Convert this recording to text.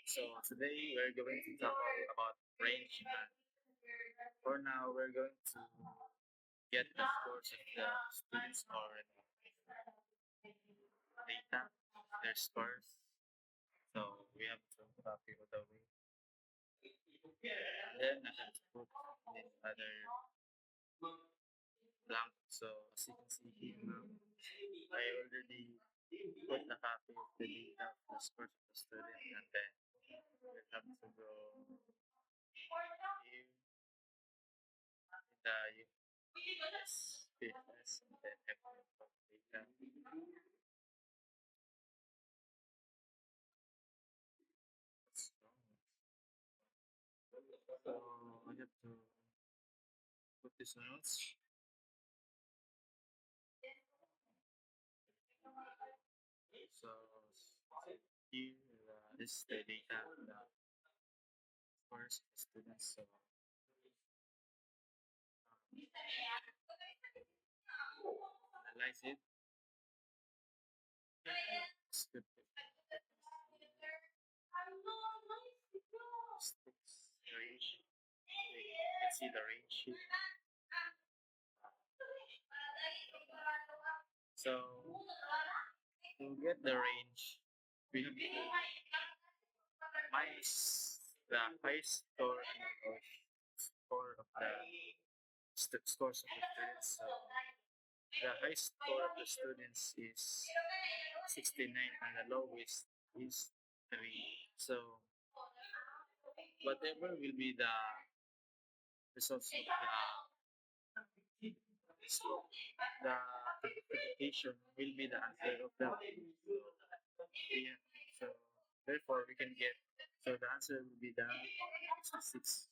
So today we're going to talk about range. For now, we're going to get the scores of the students or data, their scores. So we have to copy all the way. Then I have to put in other blank. So as you can see here now, I already put the copy of the data of the scores of the student, and then we have to go here in the fitness and then have data. What's wrong? So I have to put this notes. So here is the data, the scores of the students. So analyze it. Step sticks range. You can see the range here. So to get the range, we have to minus the highest score and the lowest score of the scores of the students. So the highest score of the students is 69 and the lowest is 3. So whatever will be the results of the application will be the answer of the yeah. So therefore we can get, so the answer will be the 66.